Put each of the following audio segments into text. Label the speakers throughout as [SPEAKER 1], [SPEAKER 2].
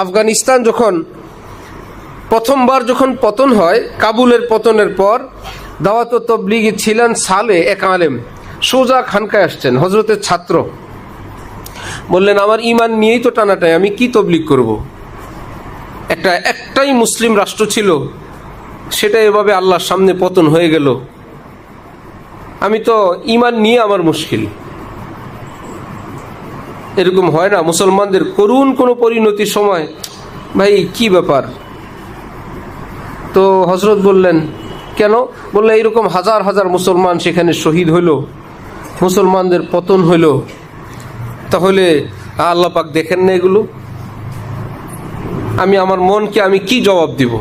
[SPEAKER 1] আফগানিস্তান যখন প্রথমবার পতন হয়, কাবুলের পতনের পর দাওয়াত তবলিগি ছিলেন সালে এক আলেম, সোজা খানকায় আসছেন, হজরতের ছাত্র। বললেন, আমার ইমান নিয়েই তো টানাটাই, আমি কি তবলিগ করব? একটাই মুসলিম রাষ্ট্র ছিল, সেটা এভাবে আল্লাহর সামনে পতন হয়ে গেল। আমি তো ইমান নিয়ে আমার মুশকিল। এরকম হয় না মুসলমানদের করুণ কোনো পরিণতির সময়? ভাই কি ব্যাপার? তো হজরত বললেন, কেন? বললে, এইরকম হাজার হাজার মুসলমান সেখানে শহীদ হইল, মুসলমানদের পতন হইল, তাহলে আল্লাহ পাক দেখেন না এগুলো? আমি আমার মনকে আমি কি জবাব দিব?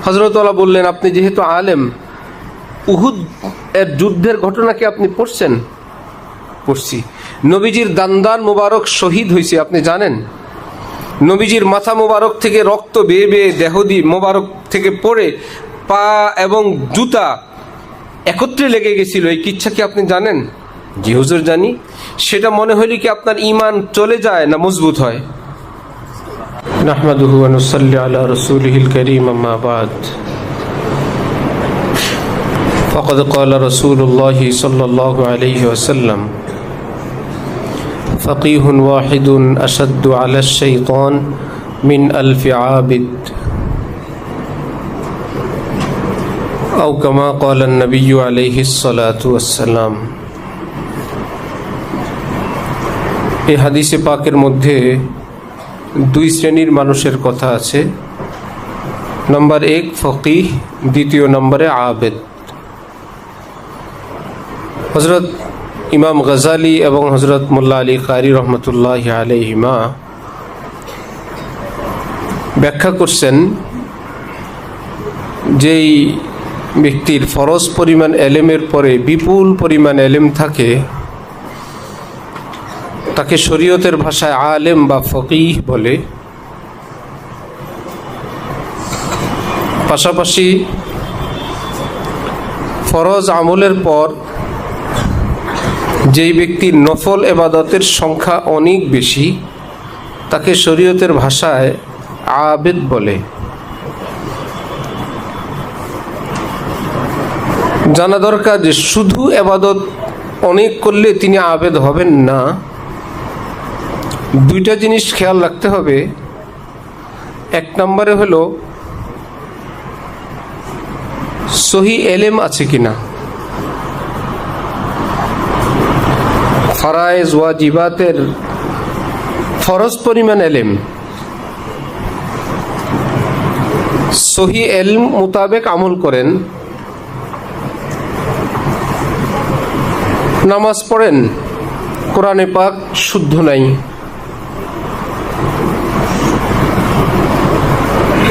[SPEAKER 1] হজরতওয়ালা বললেন, আপনি যেহেতু আলেম, উহুদ এর যুদ্ধের ঘটনা কি আপনি পড়ছেন? পড়ছি। নবীজির দান্দান মোবারক শহীদ হয়েছে, আপনি জানেন? নবীজির মাথা মোবারক থেকে রক্ত বেয়ে বেয়ে দেহদি মোবারক থেকে পড়ে পা এবং জুতা একত্রে লেগে গেছিল, এই কিচ্ছা কি আপনি জানেন? জি হুজুর জানি। সেটা মনে হইলে কি আপনার ঈমান চলে যায় না মজবুত হয়? নাহমাদুহু ওয়া নুসাল্লি আলা রাসূলিহিল কারীম, আম্মা বাদ। ফাকাদ ক্বালা রাসূলুল্লাহ সাল্লাল্লাহু আলাইহি ওয়াসাল্লাম, ফাকিহুন ওয়াহিদুন আশাদ্দু আলা শাইতান মিন আলফি আবিদ, আও কামা ক্বালা নবী আলাইহিস সালাতু ওয়াসসালাম। এই হাদিসে পাকের মধ্যে দুই শ্রেণীর মানুষের কথা আছে। নম্বর 1 ফকিহ, দ্বিতীয় নম্বরে আবেদ। হজরত ইমাম গজালি এবং হজরত মোল্লা আলী কারি রহমতুল্লাহ আলাইহিমা ব্যাখ্যা করছেন, যেই ব্যক্তির ফরজ পরিমাণ এলেমের পরে বিপুল পরিমাণ এলেম থাকে, তাকে শরীয়তের ভাষায় আলেম বা ফকিহ বলে। পাশাপাশি ফরজ আমলের পর যেই ব্যক্তির নফল এবাদতের সংখ্যা অনেক বেশি, তাকে শরীয়তের ভাষায় আবেদ বলে। জানা দরকার যে শুধু এবাদত অনেক করলে তিনি আবেদ হবেন না। দুইটা জিনিস খেয়াল রাখতে হবে। এক নম্বরে হলো সহি এলেম আছে কিনা, ফরায়েজ ওয়াজিবাতের ফরজ পরিমাণ এলেম, সহি এলম মোতাবেক আমল করেন, নামাজ পড়েন, কোরআনে পাক শুদ্ধ নাই,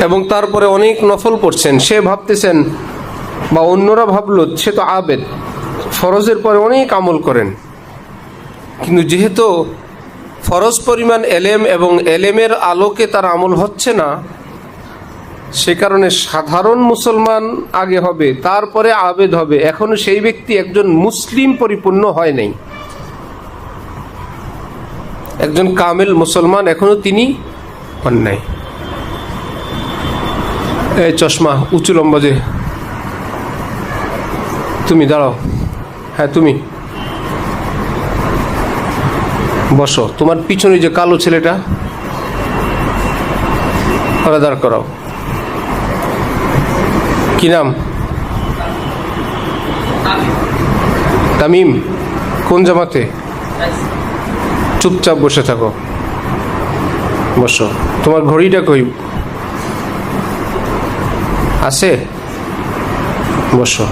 [SPEAKER 1] এবং তারপরে অনেক নফল পড়ছেন। সে ভাবতেছেন বা অন্যরা ভাবল সে তো আবেদ, ফরজের পরে অনেক আমল করেন, কিন্তু যেহেতু ফরজ পরিমাণ এলেম এবং এলেমের আলোকে তার আমল হচ্ছে না, সে কারণে সাধারণ মুসলমান আগে হবে, তারপরে আবেদ হবে। এখনো সেই ব্যক্তি একজন মুসলিম পরিপূর্ণ হয় নাই, একজন কামেল মুসলমান এখনো তিনি হন নাই। এই চশমা উঁচু লম্বা যে, তুমি দাঁড়াও, হ্যাঁ তুমি বসো। তোমার পিছনে যে কালো ছেলেটা, ওরা দাঁড় করাও। কি নাম? তামিম। কোন জামাতে? চুপচাপ বসে থাকো, বসো। তোমার ঘড়িটা কই? আছে? বসো।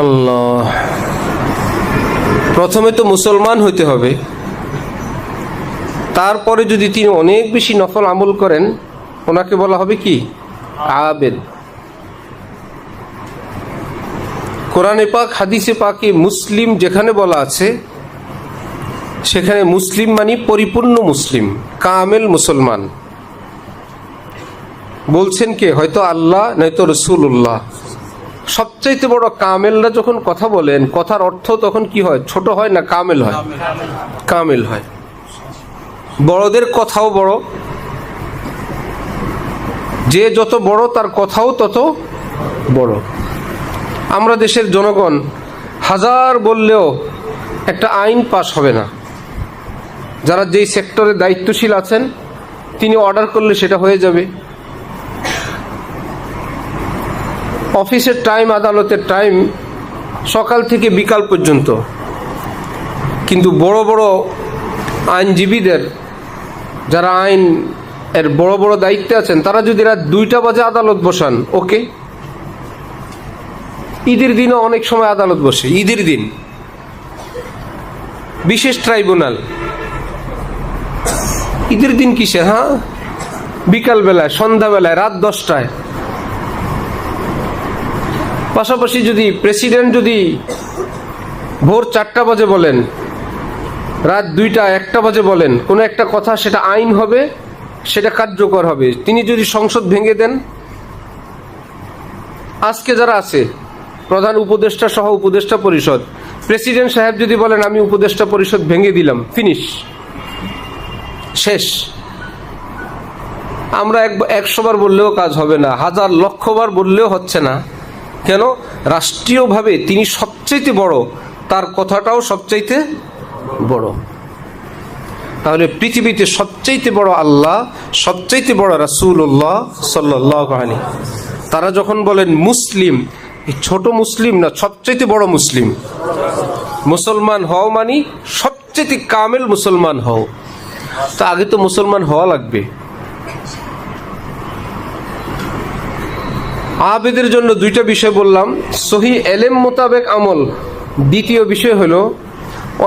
[SPEAKER 1] আল্লাহ, প্রথমে তো মুসলমান হইতে হবে, তারপরে যদি তিনি অনেক বেশি নফল আমল করেন, ওনাকে বলা হবে কি? আবেদ। কোরআনে পাক হাদিসে পাকে মুসলিম যেখানে বলা আছে, সেখানে মুসলিম মানে পরিপূর্ণ মুসলিম, কামেল মুসলমান। বলছেন কে? হয়তো আল্লাহ, নয়তো রসুল্লাহ সবচাইতে বড় কামেলরা যখন কথা বলেন, কথার অর্থ তখন কি হয়? ছোট হয় না কামেল হয়? কামেল হয়। বড়দের কথাও বড়, যে যত বড় তার কথাও তত বড়। আমরা দেশের জনগণ হাজার বললেও একটা আইন পাস হবে না। যারা যেই সেক্টরে দায়িত্বশীল আছেন তিনি অর্ডার করলে সেটা হয়ে যাবে। অফিসের টাইম, আদালতের টাইম সকাল থেকে বিকাল পর্যন্ত, কিন্তু বড় বড় আইনজীবীদের, যারা আইন এর বড় বড় দায়িত্বে আছেন, তারা যদি রাত 2টা বাজে আদালত বসান, ওকে। ঈদের দিনও অনেক সময় আদালত বসে, ঈদের দিন বিশেষ ট্রাইব্যুনাল। ঈদের দিন কিসের? হ্যাঁ, বিকালবেলায়, সন্ধ্যাবেলায়, রাত 10টায়। পাশাপাশি যদি প্রেসিডেন্ট যদি ভোর 4টা বাজে বলেন, রাত 2টা 1টা বাজে বলেন কোনো একটা কথা, সেটা আইন হবে, সেটা কার্যকর হবে। তিনি যদি সংসদ ভেঙে দেন, আজকে যারা আছে প্রধান উপদেষ্টা সহ উপদেষ্টা পরিষদ, প্রেসিডেন্ট সাহেব যদি বলেন আমি উপদেষ্টা পরিষদ ভেঙে দিলাম, ফিনিশ, শেষ। আমরা 100 বার বললেও কাজ হবে না, 1000 লক্ষ বার বললেও হচ্ছে না। কেন? রাষ্ট্রীয়ভাবে তিনি সবচাইতে বড়, তার কথাটাও সবচাইতে বড়। তাহলে পৃথিবীতে সবচাইতে বড় আল্লাহ, সবচাইতে বড় রাসূলুল্লাহ সাল্লাল্লাহু আলাইহি। তারা যখন বলেন মুসলিম, ছোট মুসলিম না, সবচাইতে বড় মুসলিম। মুসলমান হও মানে সবচাইতে কামেল মুসলমান হও। তা আগে তো মুসলমান হওয়া লাগবে। আবেদের জন্য 2টা বিষয় বললাম, সহি এলেম মোতাবেক আমল। দ্বিতীয় বিষয় হলো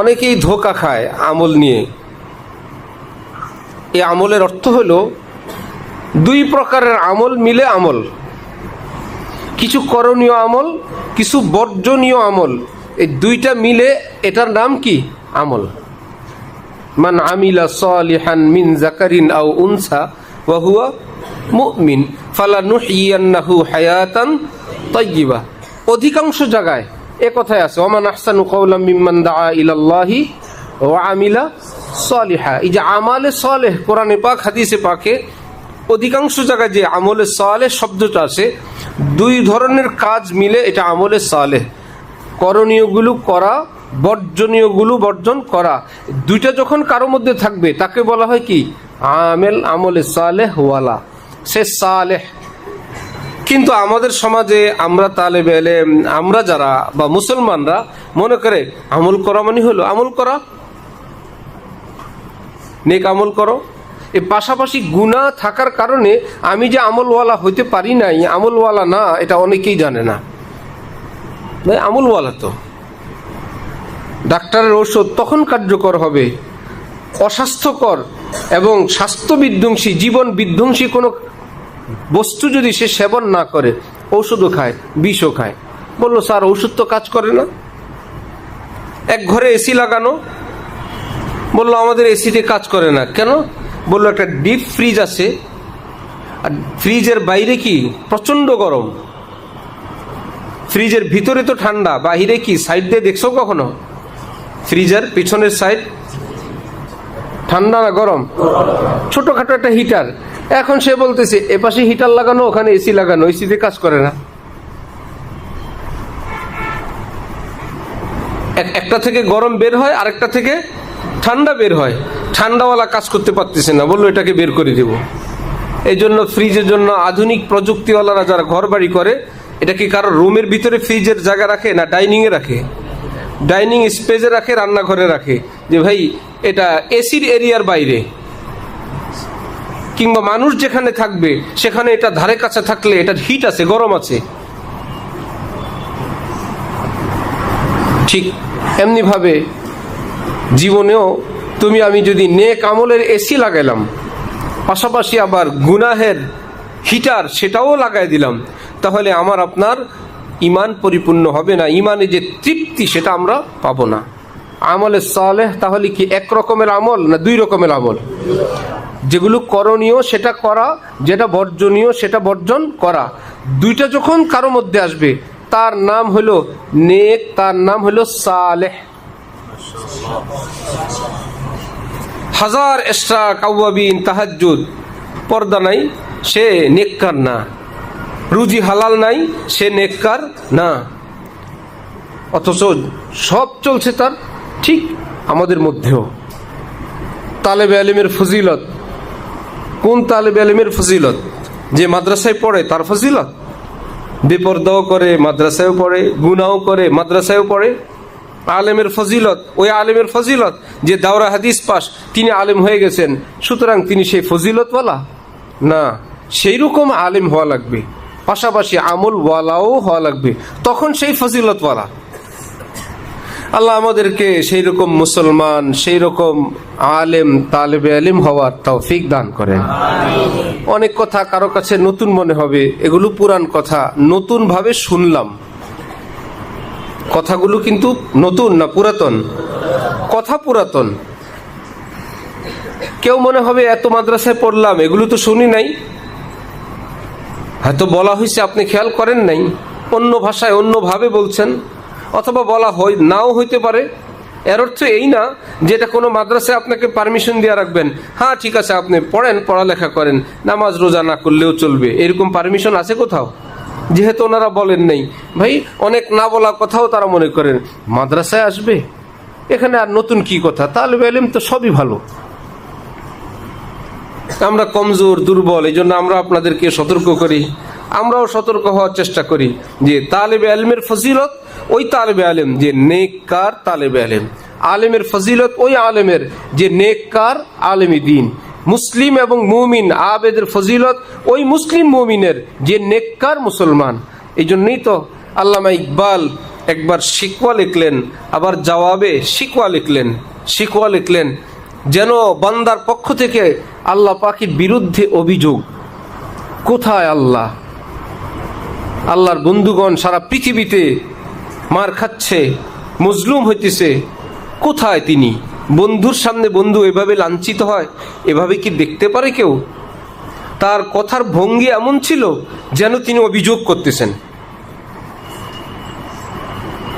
[SPEAKER 1] অনেকেই ধোঁকা খায় আমল নিয়ে। এই আমলের অর্থ হলো 2 প্রকারের আমল মিলে আমল। কিছু করণীয় আমল, কিছু বর্জনীয় আমল, এই 2টা মিলে এটার নাম কি? আমল। মান আমিলা সালিহান মিন যাকারিন আও উনসা ওয়া হুয়া মুমিন ফালানুহইয়ান্নাহু হায়াতান তাইয়্যিবা। অধিকাংশ জায়গায় এ কথাই আছে, ওমান আহসানু কাওলাম মিম্মান দাআ ইলাল্লাহি ওয়া আমিলা সালিহা। এই যে আমালে সালেহ কোরআনে পাক, হাদিসে পাকে অধিকাংশ জায়গায় যে আমলে সালেহ শব্দটা আছে, 2 ধরনের কাজ মিলে এটা আমলে সালেহ। করণীয়গুলো করা, বর্জনীয়গুলো বর্জন করা, 2টা যখন কারো মধ্যে থাকবে তাকে বলা হয় কি? আমেল, আমলে সালেহ ওয়ালা, সে সালেহ। কিন্তু আমাদের সমাজে আমরা তালেবে ইলম, আমরা যারা বা মুসলমানরা মনে করে আমল করা মানে হলো আমল করা, নেক আমল করো। এর পাশাপাশি গুনাহ থাকার কারণে আমি যে আমলওয়ালা হইতে পারি নাই, আমলওয়ালা না, এটা অনেকেই জানে না। ভাই আমলওয়ালা তো। ডাক্তারের ঔষধ তখন কার্যকর হবে, অস্বাস্থ্যকর এবং স্বাস্থ্য বিধ্বংসী, জীবন বিধ্বংসী কোনো বস্তু যদি সে সেবন না করে, ঔষধও খায়, বিষও খায়। বললো স্যার ঔষধ তো কাজ করে না। এক ঘরে এসি লাগানো, বললো আমাদের এসিতে কাজ করে না। কেন? বললো একটা ডিপ ফ্রিজ আছে, আর ফ্রিজের বাইরে কি প্রচন্ড গরম, ফ্রিজের ভিতরে তো ঠান্ডা, বাইরে কি সাইড দিয়ে দেখছো কখনো? ফ্রিজের পিছনের সাইড ঠান্ডা না গরম? ছোটখাটো একটা হিটার। এখন সে বলতেছে এপাশে হিটার লাগানো, ওখানে এসি লাগানো, এসিতে কাজ করে না। একটা থেকে গরম বের হয়, আরেকটা থেকে ঠান্ডা বের হয়। ঠান্ডাওয়ালা কাজ করতে পারতেছে না, বললো এটাকে বের করে দেব। এই জন্য ফ্রিজের জন্য আধুনিক প্রযুক্তিওয়ালারা যারা ঘর বাড়ি করে, এটা কি কারো রুমের ভিতরে ফ্রিজের জায়গা রাখে না ডাইনিংয়ে রাখে? ডাইনিং স্পেসে রাখে, রান্নাঘরে রাখে, যে ভাই এটা এসির এরিয়ার বাইরে, কিংবা মানুষ যেখানে থাকবে সেখানে এটা ধারে কাছে থাকলে এটা হিট আছে, গরম আছে। ঠিক এমনি ভাবে জীবনেও তুমি আমি যদি নেক আমলের এসি লাগাইলাম, পাশাপাশি আবার গুনাহের হিটার সেটাও লাগাই দিলাম, তাহলে আমার আপনার ইমান পরিপূর্ণ হবে না। ইমানে যে তৃপ্তি সেটা আমরা পাবো না। আমলে সালেহ তাহলে কি 1 রকমের আমল না 2 রকমের আমল? যেগুলো করণীয় সেটা করা, যেটা বর্জনীয় সেটা বর্জন করা। 2টা যখন কারো মধ্যে আসবে তার নাম হলো নেক, তার নাম হলো সালেহ। হাজার ইশরাক, আওয়াবিন, তাহাজ্জুদ, পর্দা নাই, সে নেককার না। রুজি হালাল নাই, সে নেককার না। অথচ সব চলছে তার। ঠিক আমাদের মধ্যেও তালেবে ইলমের ফজিলত, কোন তালেবে ইলমের ফজিলত? যে মাদ্রাসায় পড়ে তার ফজিলত। বেপরদাও করে মাদ্রাসায়ও পড়ে, গুনাও করে মাদ্রাসায়ও পড়ে। আলেমের ফজিলত, ওই আলেমের ফজিলত যে দাওরা হাদিস পাস, তিনি আলেম হয়ে গেছেন, সুতরাং তিনি সেই ফজিলতওয়ালা না। সেই রকম আলেম হওয়া লাগবে, পাশাপাশি আমল ওয়ালাও হওয়া লাগবে, তখন সেই ফজিলতওয়ালা। আল্লাহ আমাদেরকে সেই রকম মুসলমান, সেই রকম আলেম, তালেবে ইলম হওয়ার তৌফিক দান করেন। অনেক কথা কারো কাছে নতুন মনে হবে, এগুলো পুরান কথা, নতুন ভাবে শুনলাম। কথাগুলো কিন্তু নতুন না পুরাতন? কথা পুরাতন। কেউ মনে হবে এত মাদ্রাসায় পড়লাম, এগুলো তো শুনি নাই, হয়তো বলা হয়েছে আপনি খেয়াল করেন নাই, অন্য ভাষায় অন্যভাবে বলছেন, অথবা বলা হয় নাও হইতে পারে। এর অর্থ এই না যে এটা কোনো মাদ্রাসায় আপনাকে পারমিশন দিয়ে রাখবেন, হ্যাঁ ঠিক আছে আপনি পড়েন, পড়ালেখা করেন, নামাজ রোজা না করলেও চলবে, এরকম পারমিশন আছে কোথাও? যেহেতু ওনারা বলেন নাই, ভাই অনেক না বলা কথাও তারা মনে করেন মাদ্রাসায় আসবে, এখানে আর নতুন কি কথা? তালেবে ইলম তো সবই ভালো। আমরা কমজোর, দুর্বল, এই জন্য আমরা আপনাদেরকে সতর্ক করি, আমরাও সতর্ক হওয়ার চেষ্টা করি যে তালেবে ইলমের ফজিলত ওই তালেবে ইলম যে নেককার তালেবে ইলম, আলেমের ফজিলত ওই আলেমের যে নেককার আলেমী দ্বীন, মুসলিম এবং মুমিন আবেদের ফজিলত ওই মুসলিম মুমিনের যে নেককার মুসলমান। এই জন্যই তো আল্লামা ইকবাল একবার শিকওয়া লিখলেন, আবার জবাবে শিকওয়া লিখলেন, যেন বান্দার পক্ষ থেকে আল্লাহ পাকের বিরুদ্ধে অভিযোগ। কোথায় আল্লাহ? আল্লাহর বন্ধুগণ সারা পৃথিবীতে মার খাচ্ছে, মজলুম হইতেছে, কোথায় তিনি? বন্ধুর সামনে বন্ধু এভাবে লাঞ্ছিত হয়, এভাবে কি দেখতে পারে কেউ? তার কথার ভঙ্গি এমন ছিল যেন তিনি অভিযোগ করতেছেন।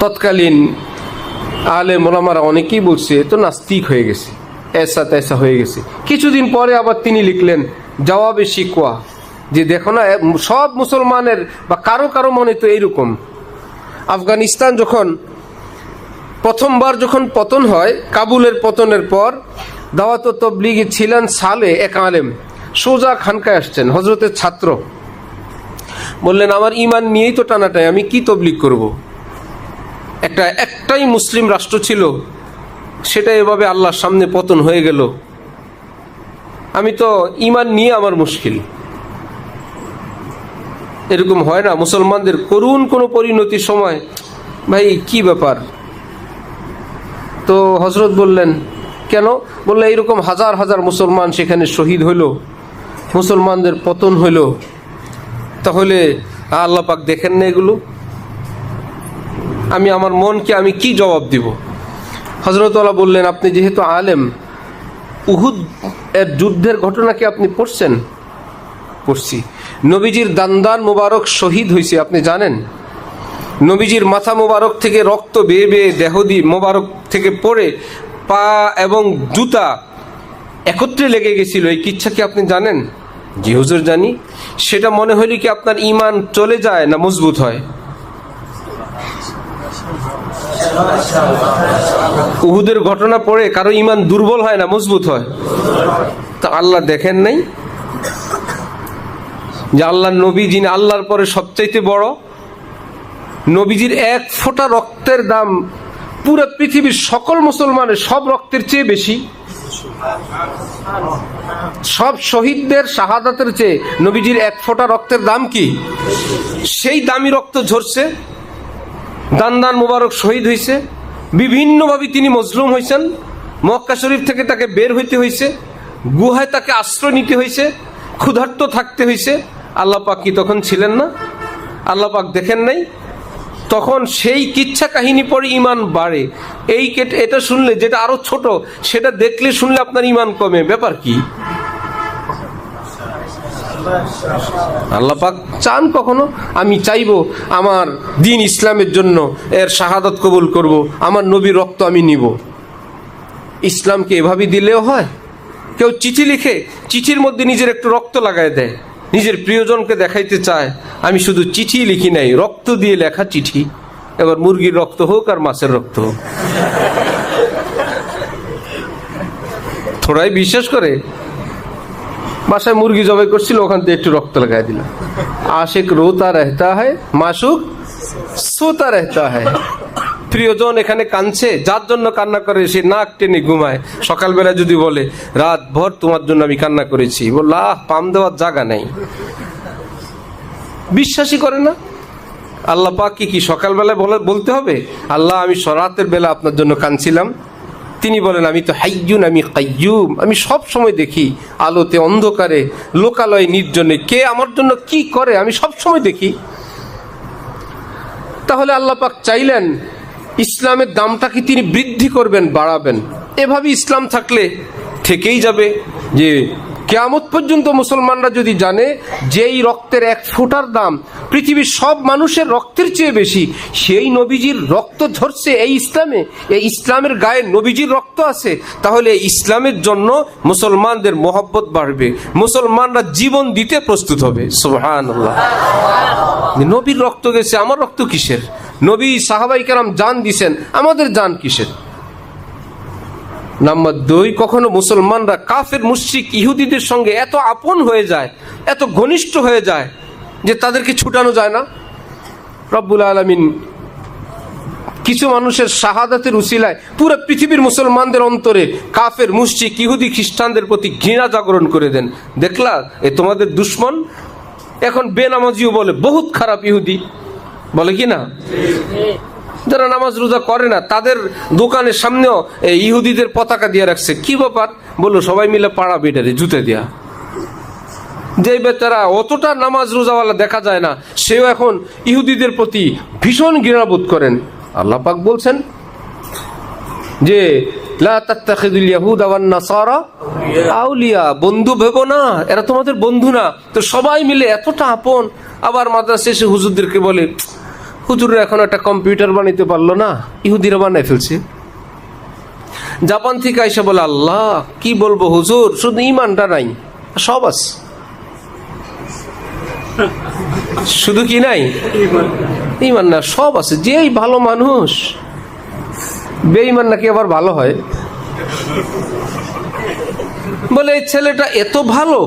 [SPEAKER 1] তৎকালীন আলেম ওলামারা অনেকেই বলছে তো নাস্তিক হয়ে গেছে, এসা তেসা হয়ে গেছে। কিছুদিন পরে আবার তিনি লিখলেন জবাবে শিকওয়া, যে দেখো না সব মুসলমানের বা কারো কারো মনে তো এইরকম। আফগানিস্তান যখন প্রথমবার পতন হয়, কাবুলের পতনের পর দাওয়াত ও তবলিগে ছিলেন সালে এক আলেম, সোজা খানকায় আসছেন, হজরতের ছাত্র। বললেন আমার ইমান নিয়েই তো টানাটাই, আমি কি তবলিগ করব? একটাই মুসলিম রাষ্ট্র ছিল, সেটা এভাবে আল্লাহর সামনে পতন হয়ে গেল, আমি তো ইমান নিয়ে আমার মুশকিল। এরকম হয় না মুসলমানদের করুণ কোনো পরিণতির সময়? ভাই কি ব্যাপার? তো হজরত বললেন কেন? বললে এইরকম হাজার হাজার মুসলমান সেখানে শহীদ হইল, মুসলমানদের পতন হইল, তাহলে আল্লাহ পাক দেখেন না এগুলো? আমি আমার মনকে আমি কি জবাব দিব? হজরত আল্লাহ বললেন আপনি যেহেতু আলেম, উহুদ এর যুদ্ধের ঘটনা কি আপনি পড়ছেন? পড়ছি। নবীজির দান্দান মুবারক শহীদ হয়েছে, আপনি জানেন? নবীজির মাথা মুবারক থেকে রক্ত বেয়ে বেয়ে দেহদি মোবারক থেকে পড়ে পা এবং জুতা একত্রে লেগে গেছিল, এই কিচ্ছা কি আপনি জানেন? জি হুজুর জানি। সেটা মনে হইলে কি আপনার ইমান চলে যায় না মজবুত হয়? উহুদের ঘটনা পড়ে কারো ইমান দুর্বল হয় না মজবুত হয়? তা আল্লাহ দেখেন নাই যে আল্লাহর নবী যিনি আল্লাহর পরে সবচাইতে বড়, নবীজির এক ফোঁটা রক্তের দাম পুরো পৃথিবীর সকল মুসলমানের সব রক্তের চেয়ে বেশি। সব শহীদদের শাহাদাতের চেয়ে নবীজির এক ফোঁটা রক্তের দাম কি? সেই দামি রক্ত ঝরছে, দান্দান মুবারক শহীদ হয়েছে, বিভিন্নভাবে তিনি মজলুম হয়েছেন, মক্কা শরীফ থেকে তাকে বের হইতে হয়েছে, গুহায় তাকে আশ্রয় নিতে হয়েছে, ক্ষুধার্ত থাকতে হয়েছে। আল্লাহ পাক কি তখন ছিলেন না? আল্লাহ পাক দেখেন নাই? তখন সেই কিচ্ছা কাহিনী পড়ে ইমান বাড়ে। এটা শুনলে, যেটা আরো ছোট, সেটা দেখলে শুনলে আপনার ইমান কমে, ব্যাপার কি? আল্লাহ পাক চান কখনো? আমি চাইবো আমার দিন ইসলামের জন্য এর শাহাদাত কবুল করব, আমার নবীর রক্ত আমি নিব। ইসলামকে এভাবেই দিলেও হয়? কেউ চিঠি লিখে, চিঠির মধ্যে নিজের একটু রক্ত লাগায় দেয়, নিজের প্রিয়জনকে দেখাইতে চায় আমি শুধু চিঠি লিখি নাই, রক্ত দিয়ে লেখা চিঠি। এবার মুরগির রক্ত হোক আর মাছের রক্ত হোক, থোড়াই বিশ্বাস করে। বাসায় মুরগি জবাই করছিল, ওখান থেকে একটু রক্ত লাগাই দিল। আশিক রোতা রহতা হয়, মাসুক সোতা রহতা হয়। প্রিয়জন এখানে কাঁদছে, যার জন্য কান্না করে সে নাক টেনে ঘুমায়। সকালবেলা যদি বলে রাত ভর তোমার জন্য আমি কান্না করেছি, বললা পাম দেওয়ার জায়গা নেই। বিশ্বাসই করে না। আল্লাহ পাক কি সকালবেলায় বলতে হবে আল্লাহ আমি রাতের বেলা আপনার জন্য কাঁদছিলাম? তিনি বলেন আমি তো হাইয়ুন, আমি কাইয়ুম, আমি সব সময় দেখি, আলোতে অন্ধকারে লোকালয়ে নির্জনে কে আমার জন্য কি করে আমি সব সময় দেখি। তাহলে আল্লাহ পাক চাইলেন ইসলামের দামটা কি তিনি বৃদ্ধি করবেন, বাড়াবেন? এভাবে ইসলাম থাকলে থেকেই যাবে। যে কিয়ামত পর্যন্ত মুসলমানরা যদি জানে যে এই রক্তের এক ফোঁটার দাম পৃথিবীর সব মানুষের রক্তের চেয়ে বেশি, সেই নবীজির রক্ত ঝরছে এই ইসলামে, এই ইসলামের গায়ে নবীজির রক্ত আছে, তাহলে ইসলামের জন্য মুসলমানদের মহব্বত বাড়বে, মুসলমানরা জীবন দিতে প্রস্তুত হবে। সুবহানাল্লাহ। নবীর রক্ত গেছে, আমার রক্ত কিসের? নবী সাহাবাই কেরাম জান দিছেন, আমাদের জান কিসের? নাম্বার 2, কখনো মুসলমানরা কাফের মুশরিক ইহুদিদের সঙ্গে এত আপন হয়ে যায়, এত ঘনিষ্ঠ হয়ে যায় যে তাদেরকে ছুটানো যায় না। রব্বুল আলামিন কিছু মানুষের শাহাদাতের উসিলায় পুরো পৃথিবীর মুসলমানদের অন্তরে কাফের মুশরিক ইহুদি খ্রিস্টানদের প্রতি ঘৃণা জাগরণ করে দেন। দেখলা এ তোমাদের দুশ্মন। এখন বেনামাজিও বলে বহুত খারাপ ইহুদি, বলে কি না? যারা নামাজ রোজা করে না তাদের দোকানের সামনেও ইহুদিদের পতাকা দিয়ে রাখছে। কি ব্যাপার? বললো সবাই মিলে পাড়া বেটারে জুতে দেয়া। যে বেচারা অতটা নামাজ রোজাওয়ালা দেখা যায় না, সেও এখন ইহুদিদের প্রতি ভীষণ ঘৃণাবোধ করেন। আল্লাহ পাক বলছেন যে লা তাত্তাখিযুল ইয়াহুদা ওয়ান নাসারা আউলিয়া, বন্ধু ভেবো না, এরা তোমাদের বন্ধু না। তো সবাই মিলে এতটা আপন। আবার মাদ্রাসা এসে হুজুরদেরকে বলে হুজুররা এখন একটা কম্পিউটার বানাইতে পারলো না, ইহুদিরা বানাই ফেলছে। জাপান থেকে আইসা বলে আল্লাহ কি বলবো হুজুর, শুধু ইমানটা নাই, সব আছে। শুধু কি নাই? ইমান না, সব আছে। যেই ভালো মানুষ, বেঈমান নাকি আবার ভালো হয়? বলে এই ছেলেটা এত ভালো,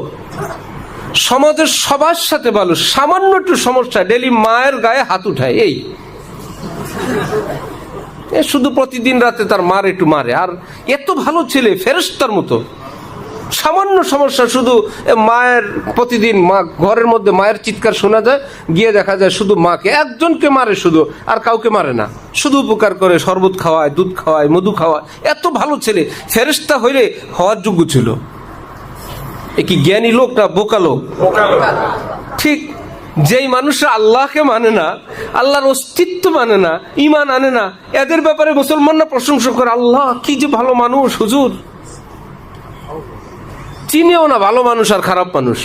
[SPEAKER 1] সমাজের সবার সাথে ভালো, সামান্য একটু সমস্যা ডেলি মায়ের গায়ে হাত উঠায়, এই শুধু প্রতিদিন রাতে তার মার একটু মারে। আর এত ভালো ছেলে, ফেরেশতার মতো, সামান্য সমস্যা শুধু মায়ের প্রতিদিন মা ঘরের মধ্যে মায়ের চিৎকার শোনা যায়, গিয়ে দেখা যায় শুধু মাকে একজনকে মারে, শুধু আর কাউকে মারে না, শুধু উপকার করে, শরবত খাওয়ায়, দুধ খাওয়ায়, মধু খাওয়ায়। এত ভালো ছেলে, ফেরেশতা হইলে হওয়ার যোগ্য ছিল। এ কি জ্ঞানী লোক না বোকা লোক? ঠিক যেই মানুষরা আল্লাহকে মানে না, আল্লাহর অস্তিত্ব মানে না, ঈমান আনে না, এদের ব্যাপারে মুসলমানরা প্রশংসা করে, আল্লাহ কি যে ভালো মানুষ, হুজুর চিনেও না ভালো মানুষ আর খারাপ মানুষ,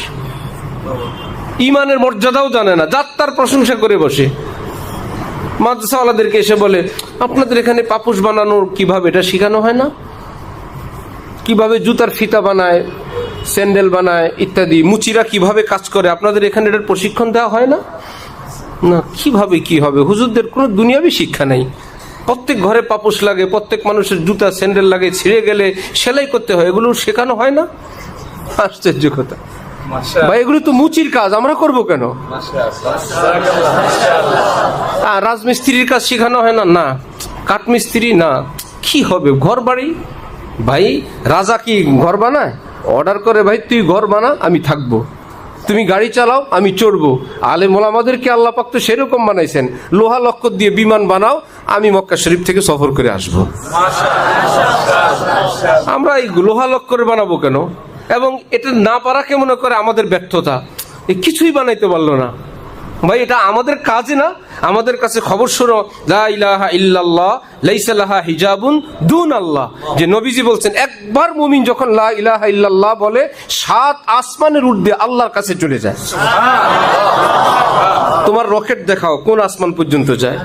[SPEAKER 1] ঈমানের মর্যাদাও জানে না, যার তার প্রশংসা করে বসে। মাদ্রাসাওয়ালাদেরকে এসে বলে আপনাদের এখানে পাপোশ বানানোর কিভাবে, এটা শেখানো হয় না? কিভাবে জুতার ফিতা বানায়, স্যান্ডেল বানায় ইত্যাদি, মুচিরা কিভাবে কাজ করে, আপনাদের এখানে এটার প্রশিক্ষণ দেওয়া হয় না? না, কিভাবে কি হবে? হুজুরদের কোনো দুনিয়াবি শিক্ষা নেই। প্রত্যেক ঘরে পাপোশ লাগে, প্রত্যেক মানুষের জুতা স্যান্ডেল লাগে, ছিঁড়ে গেলে সেলাই করতে হয়, এগুলো শেখানো হয় না? আশ্চর্য কথা ভাই, এগুলো তো মুচির কাজ, আমরা করব কেন? রাজমিস্ত্রির কাজ শেখানো হয় না? না। কাঠমিস্ত্রি না, কি হবে? ঘর বাড়ি, ভাই রাজা কি ঘর বানায়? অর্ডার করে ভাই তুই ঘর বানা, আমি থাকবো, তুমি গাড়ি চালাও, আমি চড়বো। আলেম ওলামাদেরকে আল্লাহ পাক তো সেরকম বানাইছেন, লোহা লক্কর দিয়ে বিমান বানাও, আমি মক্কা শরীফ থেকে সফর করে আসবো। আমরা এই লোহা লক্করে বানাবো কেন? এবং এটা না পারা কে মনে করে আমাদের ব্যর্থতা, কিছুই বানাইতে পারলো না। ভাই এটা আমাদের কাজ না? আমাদের কাছে খবর শোনো, লা ইলাহা ইল্লাল্লাহ লাইসা লাহা হিজাবুন দুন আল্লাহ, যে নবীজি বলছেন একবার মুমিন যখন লা ইলাহা ইল্লাল্লাহ বলে 7 আসমানের ঊর্ধ্বে আল্লাহর কাছে চলে যায়। তোমার রকেট দেখাও কোন আসমান পর্যন্ত যায়?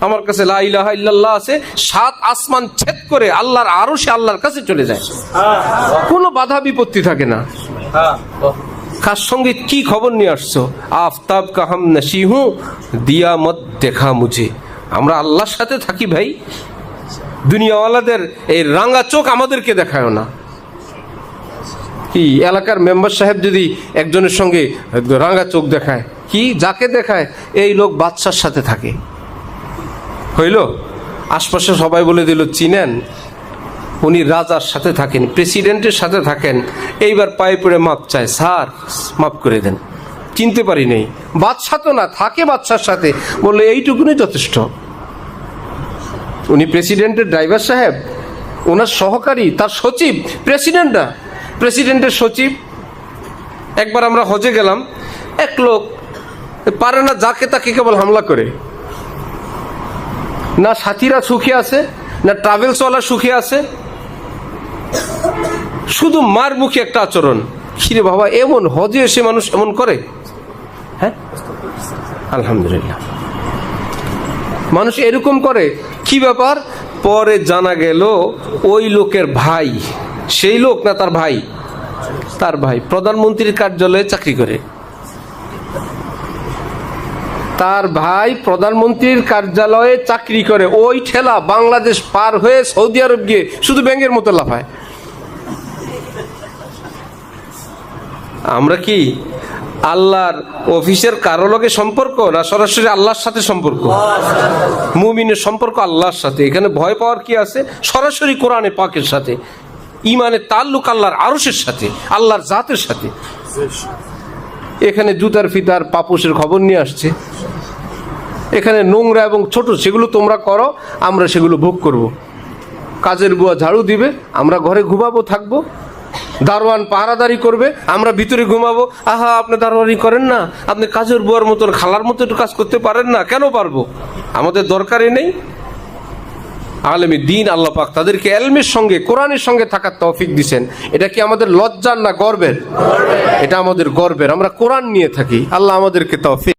[SPEAKER 1] আমার কাছে লা ইলাহা ইল্লাল্লাহ আছে, 7 আসমান ছেদ করে আল্লাহর আরশে আল্লাহর কাছে চলে যায়, কোনো বাধা বিপত্তি থাকে না। কার সঙ্গে কি খবর নিয়ে আসছো? আফতাব কা হাম নশি হুঁ দিয়া মত দেখা মুঝে। আমরা আল্লাহর সাথে থাকি ভাই, দুনিয়াওয়ালাদের এই রাঙা চোখ আমাদেরকে দেখায় না। কি এলাকার মেম্বার সাহেব যদি একজনের সঙ্গে রাঙা চোখ দেখায়, কি যাকে দেখায় এই লোক বাদশার সাথে থাকে, হইল? আশপাশে সবাই বলে দিল চিনেন, উনি রাজার সাথে থাকেন, প্রেসিডেন্টের সাথে থাকেন। এইবার পায়ে পড়ে মাপ চায়, স্যার মাফ করে দেন, চিনতে পারি নেই। বাদশা তো না, থাকে বাদশার সাথে, বললে এইটুকুনি যথেষ্ট। উনি প্রেসিডেন্টের ড্রাইভার সাহেব, ওনার সহকারী, তার সচিব, প্রেসিডেন্ট না, প্রেসিডেন্টের সচিব। একবার আমরা হজে গেলাম, এক লোক পারে না যাকে তাকে কেবল হামলা করে। না সাথীরা সুখে আছে, না ট্রাভেলসওয়ালা সুখে আছে, শুধু মার মুখে একটা আচরণ। কিরে বাবা, এমন হজে এসে মানুষ এমন করে? হ্যাঁ, আলহামদুলিল্লাহ, মানুষ এরকম করে। কি ব্যাপার? পরে জানা গেল ওই লোকের ভাই, সেই লোক না তার ভাই, তার ভাই প্রধানমন্ত্রীর কার্যালয়ে চাকরি করে। তার ভাই প্রধানমন্ত্রীর কার্যালয়ে চাকরি করে। ওই ঠেলা বাংলাদেশ পার হয়ে সৌদি আরব গিয়ে শুধু ব্যাঙের মতো লাফায়। আমরা কি আল্লাহর অফিসের কারো লগে সম্পর্ক, না সরাসরি আল্লাহর সাথে সম্পর্ক? মুমিনের সম্পর্ক আল্লাহর সাথে। এখানে ভয় পাওয়ার কি আছে? সরাসরি কোরআনে পাকের সাথে। ইমানের তাল্লুক আল্লাহর আরশের সাথে, আল্লাহর জাতের সাথে। এখানে জুতার ফিতার পাপোশের খবর নিয়ে আসছে। এখানে নোংরা এবং ছোট, সেগুলো তোমরা করো, আমরা সেগুলো ভোগ করব। কাজের বুয়া ঝাড়ু দিবে, আমরা ঘরে ঘুমাবো থাকবো। দারোয়ান পাহারাদারি করবে, আমরা ভিতরে ঘুমাবো। আহা, আপনি দারোয়ানি করেন না, আপনি কাজের বুয়ার মতন খালার মতো একটু কাজ করতে পারেন না? কেন পারবো? আমাদের দরকারই নেই। আলেমে দ্বীন আল্লাহ পাক তাদেরকে এলমের সঙ্গে, কোরআনের সঙ্গে থাকার তৌফিক দিয়েছেন। এটা কি আমাদের লজ্জার না গর্বের? এটা আমাদের গর্বের। আমরা কোরআন নিয়ে থাকি। আল্লাহ আমাদেরকে তৌফিক